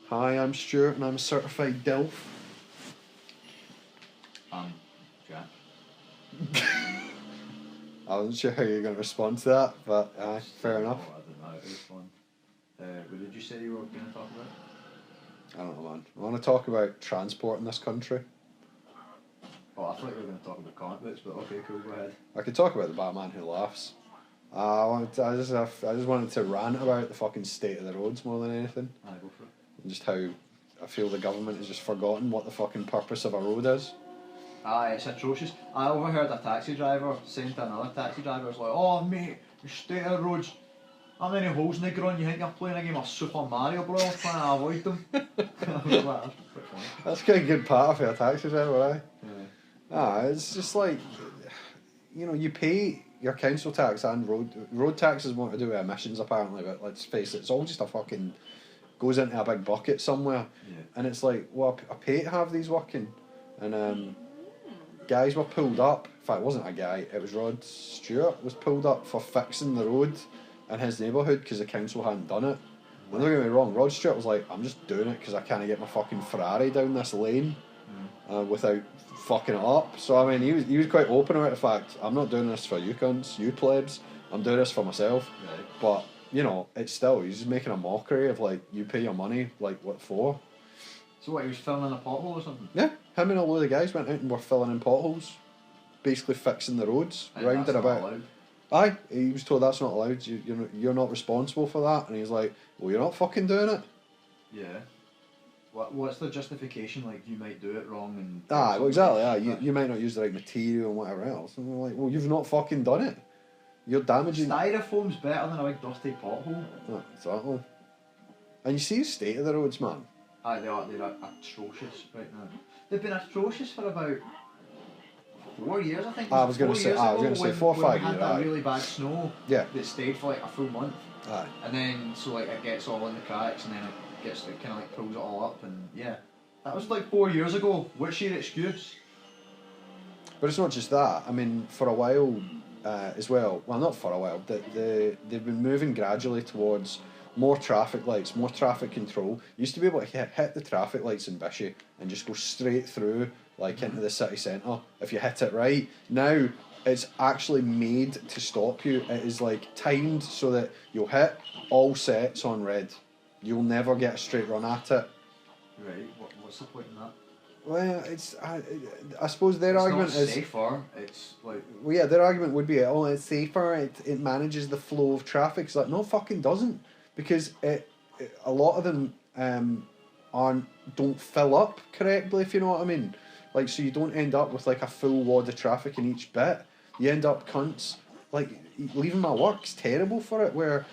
Hi, I'm Stuart and I'm a certified DILF. I'm Jack. I wasn't sure how you were going to respond to that, but fair enough. I don't know, it was fun. What did you say you were going to talk about? I don't know, man. I want to talk about transport in this country. Oh, I thought you were going to talk about comic books, but okay, cool, go ahead. I could talk about the Batman Who Laughs. I just wanted to rant about the fucking state of the roads more than anything. Aye, go for it. And just how I feel the government has just forgotten what the fucking purpose of a road is. Aye, it's atrocious. I overheard a taxi driver saying to another taxi driver, it's like, "Oh mate, the state of the roads, how many holes in the ground you think you're playing a game of Super Mario Bros. Trying to avoid them?" I was like, that's pretty funny. That's quite a good part for a taxi driver, aye? Yeah. It's just like, you pay your council tax and road taxes more to do with emissions apparently, but let's face it, it's all just a fucking goes into a big bucket somewhere. Yeah. And it's like, well, I pay to have these working, and guys were pulled up. In fact, it wasn't a guy, it was Rod Stewart was pulled up for fixing the road in his neighbourhood because the council hadn't done it. And don't get me wrong, Rod Stewart was like, I'm just doing it because I can't get my fucking Ferrari down this lane without fucking it up. So I mean, he was quite open about the fact, I'm not doing this for you cunts, you plebs, I'm doing this for myself. Right. But it's still, he's just making a mockery of like, you pay your money, like what for? So what, he was filming a pothole or something? Yeah, him and a load of guys went out and were filling in potholes, basically fixing the roads And round that's and not about. allowed? Aye, he was told that's not allowed. You're not responsible for that, and he's like, well, you're not fucking doing it. Yeah. What's the justification? Like, you might do it wrong and... Aye, well, exactly. Aye, you might not use the right material and whatever else. And we're like, well, you've not fucking done it. You're damaging. Styrofoam's better than a big dusty pothole. Oh, exactly. And you see the state of the roads, man. Aye, they're atrocious right now. They've been atrocious for about 4 years, I think. I was going to say 4 or 5 when we years. had that really bad snow. Yeah. That stayed for like a full month. Aye. And then so like it gets all in the cracks, and then it gets like kind of like pulls it all up, and yeah, that was like 4 years ago. What's your excuse? But it's not just that. I mean, for a while as well. Well, not for a while. They've been moving gradually towards more traffic lights, more traffic control. You used to be able to hit the traffic lights in Bishy and just go straight through, like into the city centre if you hit it right. Now it's actually made to stop you. It is like timed so that you'll hit all sets on red. You'll never get a straight run at it. Right. What's the point in that? Well, I suppose their argument not is safer. It's like, well, yeah, their argument would be, oh, it's safer. It manages the flow of traffic. It's like, no, it fucking doesn't, because a lot of them don't fill up correctly, if you know what I mean. Like, so you don't end up with like a full wad of traffic in each bit. You end up cunts like leaving my work's terrible for it, where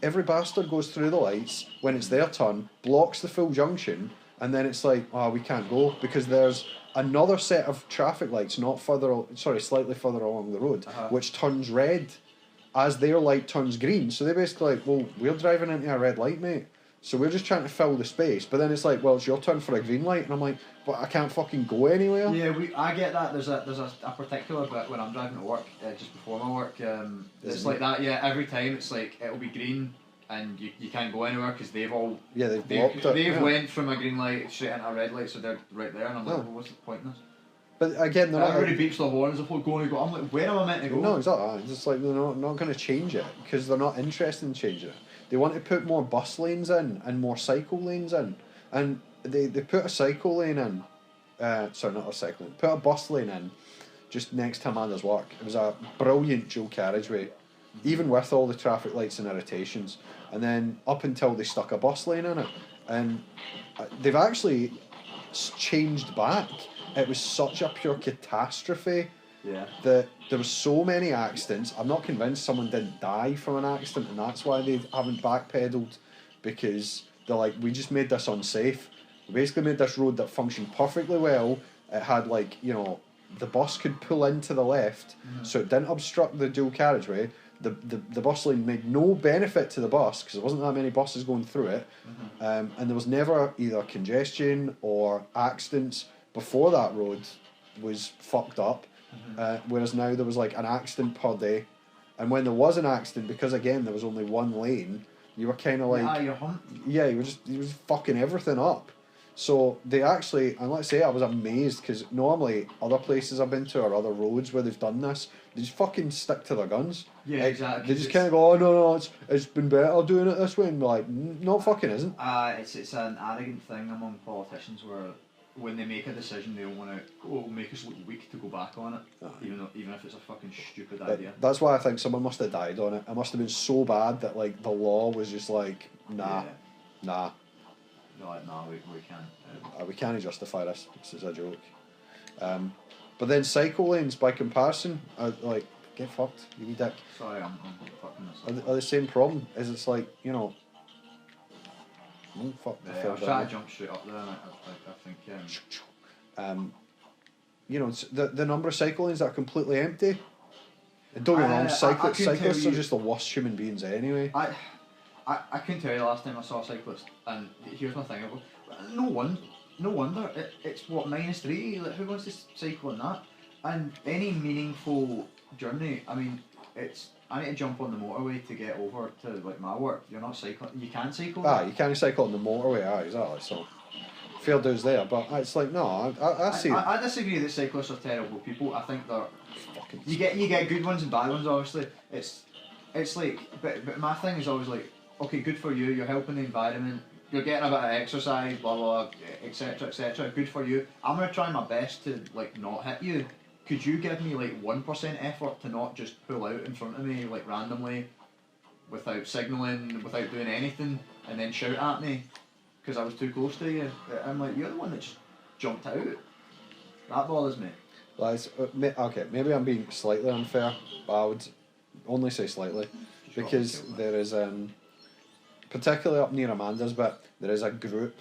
every bastard goes through the lights when it's their turn, blocks the full junction. And then it's like, oh, we can't go because there's another set of traffic lights slightly further along the road, which turns red as their light turns green. So they're basically like, well, we're driving into a red light, mate. So we're just trying to fill the space. But then it's like, well, it's your turn for a green light. And I'm like, but I can't fucking go anywhere. yeah, I get that. There's a particular bit when I'm driving to work, just before my work. It's like that. Yeah, every time it's like it'll be green. And you can't go anywhere because they've blocked it. They've went from a green light straight into a red light, so they're right there. And I'm like, well, what's the point in this? But again, they're everybody beeps the horns of going to go. I'm like, where am I meant to go? No, exactly. It's just like they're not going to change it because they're not interested in changing it. They want to put more bus lanes in and more cycle lanes in, and they put a cycle lane in. Sorry, not a cycle lane. Put a bus lane in, just next to Amanda's work. It was a brilliant dual carriageway, even with all the traffic lights and irritations. And then up until they stuck a bus lane in it, and they've actually changed back. It was such a pure catastrophe that there were so many accidents. I'm not convinced someone didn't die from an accident, and that's why they haven't backpedaled, because they're like, we just made this unsafe. We basically made this road that functioned perfectly well. It had the bus could pull into the left, so it didn't obstruct the dual carriageway. The bus lane made no benefit to the bus because there wasn't that many buses going through it, and there was never either congestion or accidents before that road was fucked up, whereas now there was like an accident per day, and when there was an accident, because again there was only one lane, You were kind of like... you're humped. Yeah, you was fucking everything up. So they actually, and let's say I was amazed, because normally other places I've been to or other roads where they've done this, they just fucking stick to their guns. Yeah, exactly. They just kind of go, oh no, it's been better doing it this way, and like, no, fucking isn't. It's an arrogant thing among politicians where when they make a decision, they don't want to make us look weak to go back on it, even if it's a fucking stupid idea. That's why I think someone must have died on it. It must have been so bad that like the law was just like, nah. No, we can't. We can't justify this. This is a joke. But then cycle lanes, by comparison, are like, get fucked, you wee dick. Sorry, I'm fucking this up. Are the same problem? Is it's like, you know... fuck the I was trying to jump straight up there, and I think... you know, the number of cycle lanes that are completely empty. And don't get me wrong, cyclists are just the worst human beings anyway. I couldn't tell you the last time I saw a cyclist, and here's my thing. No wonder. It's what, -3? Like, who wants to cycle on that? And any meaningful journey, I mean, I need to jump on the motorway to get over to like my work. You're not cycling. You can cycle. You can't cycle on the motorway. Exactly. So fair dues there, but it's like no. I see. I disagree that cyclists are terrible people. I think they're fucking. You get good ones and bad ones. Obviously, it's like, but my thing is always like, okay, good for you. You're helping the environment. You're getting a bit of exercise, blah blah, etc. etc. Good for you. I'm gonna try my best to like not hit you. Could you give me like 1% effort to not just pull out in front of me like randomly, without signalling, without doing anything, and then shout at me because I was too close to you? I'm like, you're the one that just jumped out. That bothers me. Well, okay, maybe I'm being slightly unfair, but I would only say slightly, because there is particularly up near Amanda's, but there is a group,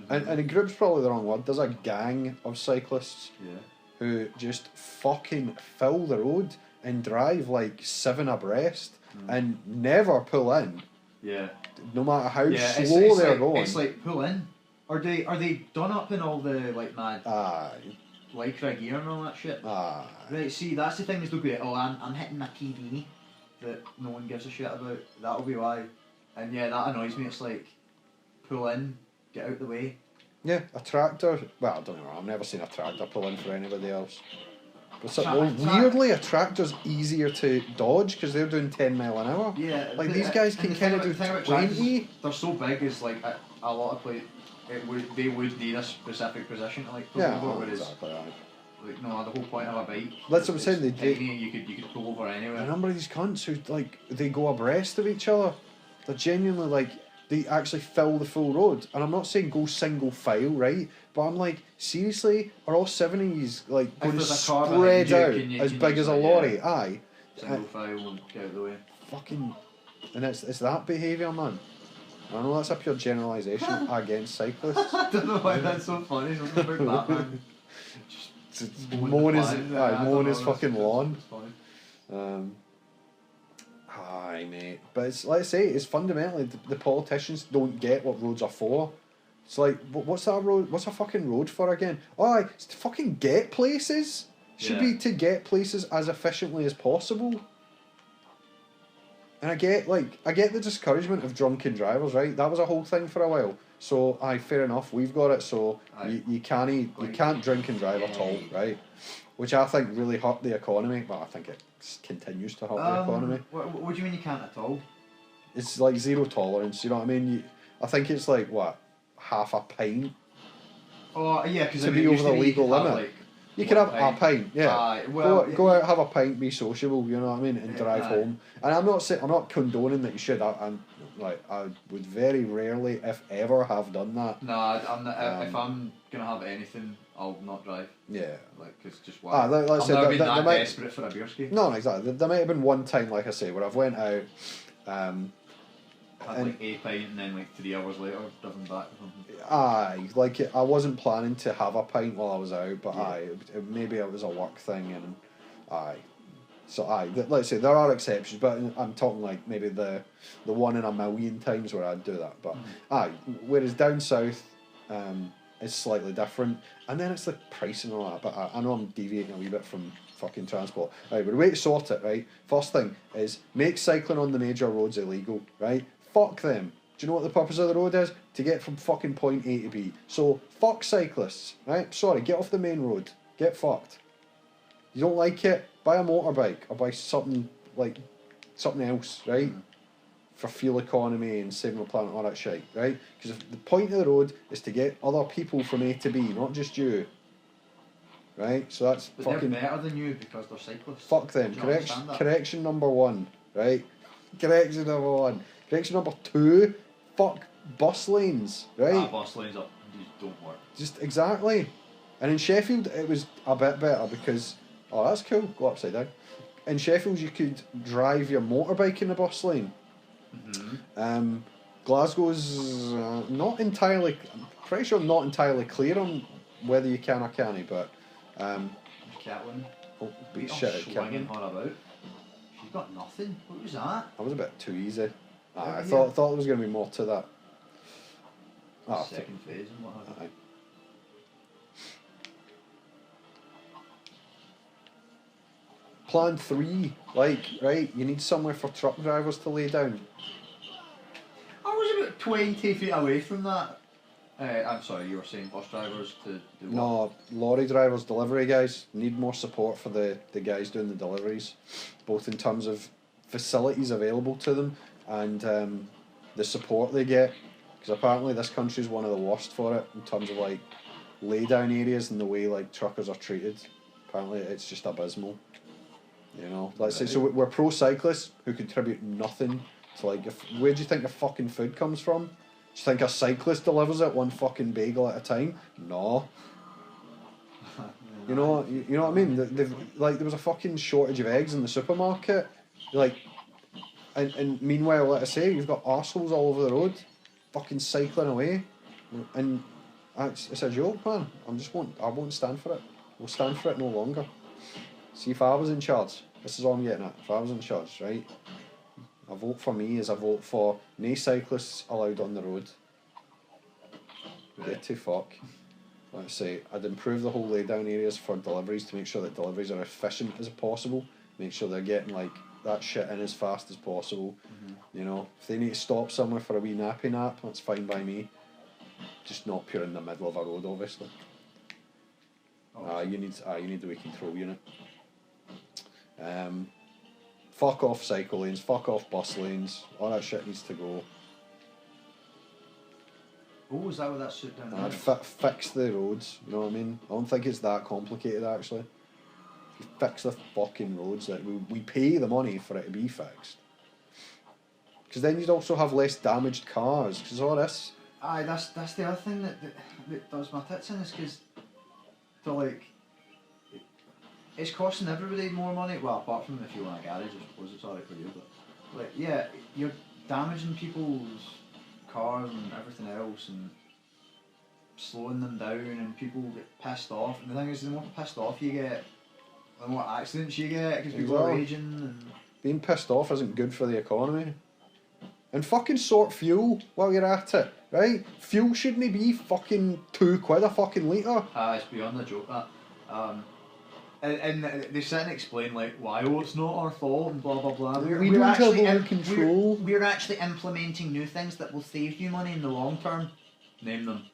and a group's probably the wrong word. There's a gang of cyclists. Yeah. Who just fucking fill the road and drive like 7 abreast and never pull in. Yeah. No matter how slow they're going. It's like, pull in. Are they done up in all the like mad lycra gear and all that shit? Right, see, that's the thing is they'll be like, oh, I'm hitting my PB that no one gives a shit about. That'll be why. And yeah, that annoys me. It's like, pull in, get out the way. Yeah, a tractor. Well, I don't know. I've never seen a tractor pull in for anybody else. But weirdly, a tractor's easier to dodge because they're doing 10 mile an hour. Yeah, like these guys can kind of do 20. They're so big, is like a lot of places. They would need a specific position to like pull over. Exactly. Like no, the whole point of a bike. That's what I'm saying. You could pull over anywhere. A number of these cunts who like they go abreast of each other. They're genuinely like. They actually fill the full road, and I'm not saying go single file, right? But I'm like, seriously, are all 7 of these like going to spread out as big as a lorry? Aye. Single file will get out of the way. Fucking, and it's that behaviour, man. I know that's a pure generalisation against cyclists. I don't know why that's so funny. Something about that, man. Just mowing his fucking lawn. Aye, mate. But it's, let's say, it's fundamentally the politicians don't get what roads are for. It's like, what's that road? What's a fucking road for again? Oh, it's to fucking get places. Should be to get places as efficiently as possible. And I get the discouragement of drunken drivers, right? That was a whole thing for a while. So, aye, fair enough. We've got it. So you can't drink and drive at all, right? Which I think really hurt the economy, but I think it continues to hurt the economy. What do you mean you can't at all? It's like zero tolerance, you know what I mean? I think it's like, what, half a pint? Oh, yeah, because to be over the legal limit. You can have a pint, yeah. Go out, have a pint, be sociable, you know what I mean, and drive home. And I'm not condoning that you should. I would very rarely, if ever, have done that. Nah, I'm not, if I'm gonna have anything, I'll not drive. Yeah. Like, cause just why? I've never been that desperate for a beer ski. No, exactly. There might have been one time, like I say, where I've went out. Had like a pint and then like 3 hours later driven back or something. Aye, like I wasn't planning to have a pint while I was out, but maybe it was a work thing, and aye. So aye, let's say there are exceptions, but I'm talking like maybe the 1 in a million times where I'd do that. But aye, whereas down south, it's slightly different, and then it's the price and all that. But I know I'm deviating a wee bit from fucking transport. Right, but the way to sort it, right? First thing is make cycling on the major roads illegal, right? fuck them. Do you know what the purpose of the road is? To get from fucking point A to B. So, fuck cyclists, right? Sorry, get off the main road. Get fucked. You don't like it? Buy a motorbike or buy something else, right? For fuel economy and saving the planet and all that shit, right? Because the point of the road is to get other people from A to B, not just you. Right? So that's but fucking... they're better than you because they're cyclists. Fuck them. Correction number 1, right? Correction number 1. Correction number 2, fuck bus lanes, right? Bus lanes just don't work. Just exactly. And in Sheffield, it was a bit better because... Oh, that's cool. Go upside down. In Sheffield, you could drive your motorbike in the bus lane. Mm-hmm. Glasgow's not entirely... I'm pretty sure not entirely clear on whether you can or can't, but... Catlin. Oh, beat shit at Catlin. Her about. She's got nothing. What was that? That was a bit too easy. I thought there was going to be more to that. Second phase and what have you. Plan 3, right, you need somewhere for truck drivers to lay down. I was about 20 feet away from that. I'm sorry, you were saying bus drivers to do what? No, lorry drivers, delivery guys, need more support for the guys doing the deliveries, both in terms of facilities available to them and the support they get, because apparently this country is one of the worst for it in terms of like lay down areas and the way like truckers are treated. Apparently it's just abysmal. You know, let's say, so we're pro cyclists who contribute nothing to like, where do you think the fucking food comes from? Do you think a cyclist delivers it one fucking bagel at a time? No. You know what I mean? Like there was a fucking shortage of eggs in the supermarket. Like, and meanwhile, let us say, you've got arseholes all over the road, fucking cycling away, and it's a joke, man. I won't stand for it. We'll stand for it no longer. See, if I was in charge, this is all I'm getting at. If I was in charge, right, a vote for me is a vote for no cyclists allowed on the road. Get to fuck. Let's say, I'd improve the whole laydown areas for deliveries to make sure that deliveries are efficient as possible. Make sure they're getting like that shit in as fast as possible. Mm-hmm. You know, if they need to stop somewhere for a wee nappy nap, that's fine by me. Just not pure in the middle of a road, obviously. You need the wee control unit. Fuck off cycle lanes, fuck off bus lanes, all that shit needs to go. Oh, is that what that shit down there? I'd fix the roads, you know what I mean? I don't think it's that complicated actually. You fix the fucking roads, that we pay the money for it to be fixed. Because then you'd also have less damaged cars, because all this... Aye, that's the other thing that does my tits in, is because it's costing everybody more money. Well, apart from if you want a garage, I suppose it's alright for you. But like, yeah, you're damaging people's cars and everything else, and slowing them down, and people get pissed off. And the thing is, the more pissed off you get, the more accidents you get because people are raging. And being pissed off isn't good for the economy. And fucking sort fuel while you're at it, right? Fuel shouldn't be fucking £2 a fucking litre. It's beyond a joke, that. And they sit and explain like why it's not our fault and blah blah blah. We don't have all control. We're actually implementing new things that will save you money in the long term. Name them.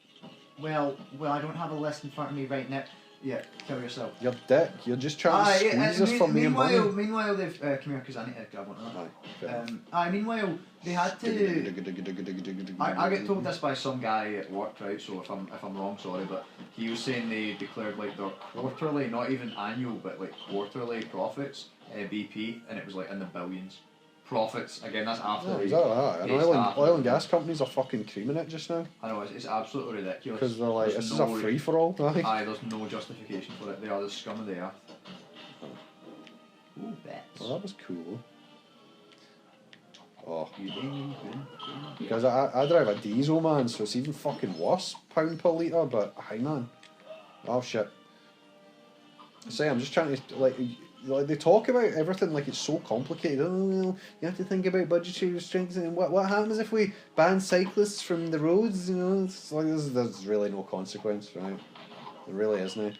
Well, I don't have a list in front of me right now. Yeah, kill yourself. You're dick. You're just trying to squeeze us from me and money. Meanwhile, they've come here because I need to grab one of that. Meanwhile, they had to. I get told this by some guy at work, right? So if I'm wrong, sorry, but he was saying they declared like their quarterly, not even annual, but like quarterly profits, BP, and it was like in the billions. Profits again. That's after. Yeah, exactly that. And oil and gas companies are fucking creaming it just now. I know it's absolutely ridiculous. Because they're like, this is a free for all. Aye, there's no justification for it. They are the scum of the earth. Ooh, bets. Well, that was cool. Oh. You ding. Because I drive a diesel, man, so it's even fucking worse, £1 per litre. But hi, man. Oh shit. I'm just trying to like they talk about everything like it's so complicated. Oh, well, you have to think about budgetary restraints and what happens if we ban cyclists from the roads. You know, it's like there's really no consequence, right? There really isn't.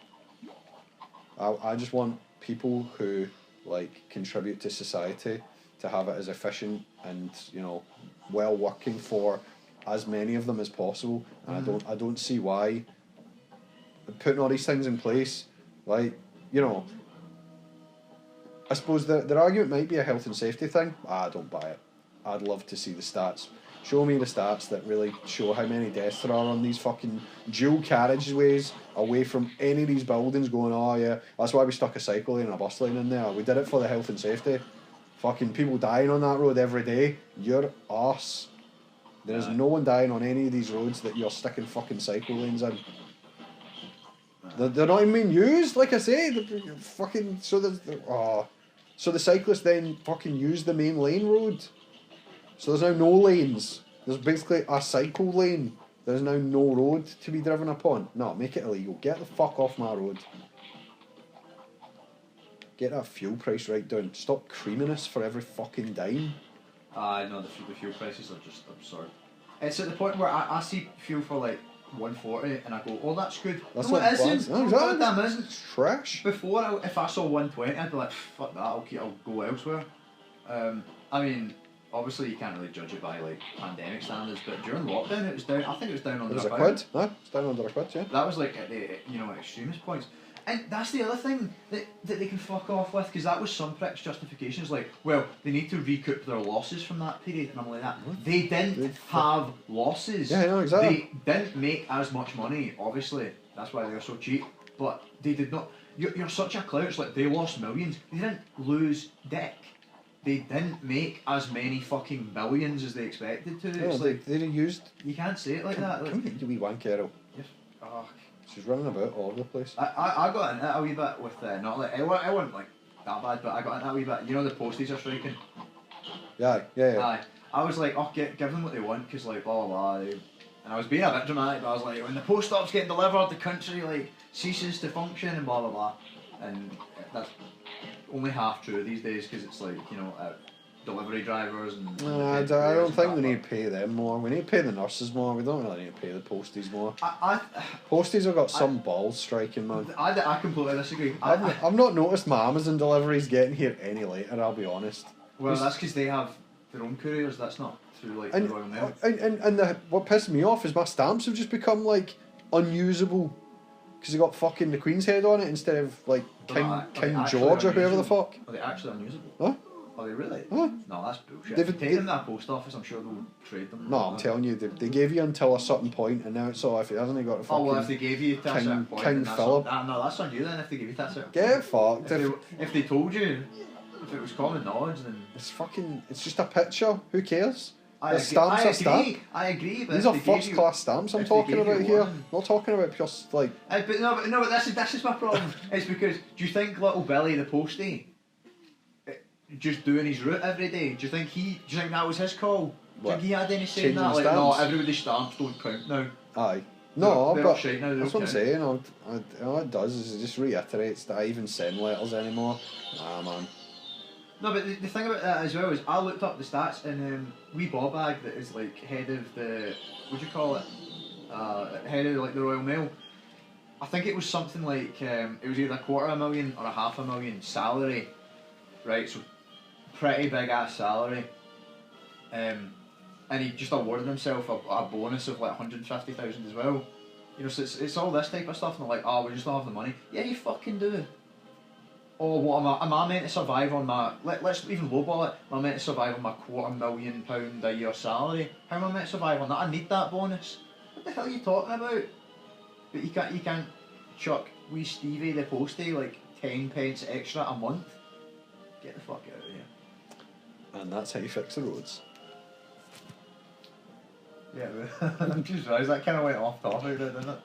I just want people who like contribute to society to have it as efficient and well working for as many of them as possible, and I don't see why putting all these things in place, like, you know, I suppose their argument might be a health and safety thing. I don't buy it. I'd love to see the stats. Show me the stats that really show how many deaths there are on these fucking dual carriageways away from any of these buildings going, oh yeah, that's why we stuck a cycle lane and a bus lane in there. We did it for the health and safety. Fucking people dying on that road every day. You're arse. There is no one dying on any of these roads that you're sticking fucking cycle lanes in. They're not even being used, like I say. Fucking so the cyclists then fucking use the main lane road. So there's now no lanes. There's basically a cycle lane. There's now no road to be driven upon. No, make it illegal. Get the fuck off my road. Get that fuel price right down. Stop creaming us for every fucking dime. No, the fuel prices are just absurd. It's at the point where I see fuel for like 140 and I go, oh, that's good. That's no, what it isn't. No, God damn, it isn't. It's trash. Before, if I saw 120, I'd be like, fuck that, I'll go elsewhere. I mean, obviously you can't really judge it by like pandemic standards, but during lockdown it was down. I think it was down under a quid. Quid. No, it's down under a quid, yeah. That was like at the extremist points. And that's the other thing that they can fuck off with, because that was some pricks' justifications, like, well, they need to recoup their losses from that period, and I'm like that. They didn't have losses. Yeah, no, exactly. They didn't make as much money, obviously. That's why they were so cheap. But they did not. You're such a clout. It's like they lost millions. They didn't lose dick. They didn't make as many fucking billions as they expected to. No, it's like they used. You can't say it like that. Like, Come here, you wee wankero. Yes. Oh. She's running about all over the place. I got in it a wee bit with not like I wasn't like that bad, but I got in it a wee bit. You know the posties are striking. Yeah. Aye. I was like, oh, give them what they want, because like blah blah blah. And I was being a bit dramatic, but I was like, when the post stops getting delivered, the country like ceases to function and blah blah blah. And that's only half true these days, because it's like, you know, delivery drivers and. I don't think we need to pay them more. We need to pay the nurses more. We don't really need to pay the posties more. Posties have got some balls striking, man. I completely disagree. I've not noticed my Amazon deliveries getting here any later, I'll be honest. Well, that's because they have their own couriers. That's not through like the Royal Mail. And what pisses me off is my stamps have just become like unusable. Because they got fucking the Queen's head on it instead of like King George or whoever the fuck. Are they actually unusable? Huh? Are they really? Huh? No, that's bullshit. If you take them to that post office, I'm sure they'll trade them. No, I'm telling you, they gave you until a certain point, and now it's all if it hasn't got a fucking. Oh well, if they gave you to a certain point, King Philip. No, that's on you then. If they give you to a certain Get point. fucked. If they told you, if it was common knowledge, then it's just a picture. Who cares? I agree. But these are first class stamps I'm talking about here. I'm not talking about just like. But this is my problem. It's because do you think little Billy the postie, just doing his route every day? Do you think that was his call? Do you think he had any say in that? Like, no, everybody's stamps don't count now. Aye. No, they're but now, that's what I'm saying. All it does is it just reiterates that I even send letters anymore. Nah, man. No, but the thing about that as well is I looked up the stats, and wee Bobag that is like head of the, what do you call it? Head of like the Royal Mail. I think it was something like it was either $250,000 or $500,000 salary, right? So pretty big ass salary. And he just awarded himself a bonus of like 150,000 as well. You know, so it's all this type of stuff, and they're like, oh, we just don't have the money. Yeah, you fucking do. Oh, what am I meant to survive on my? Let's even lowball it. Am I meant to survive on my £250,000 a year salary? How am I meant to survive on that? I need that bonus. What the hell are you talking about? But you can't chuck wee Stevie the postie like 10 pence extra a month. Get the fuck out of here. And that's how you fix the roads. Yeah, I just realised that kind of went off topic there, didn't it?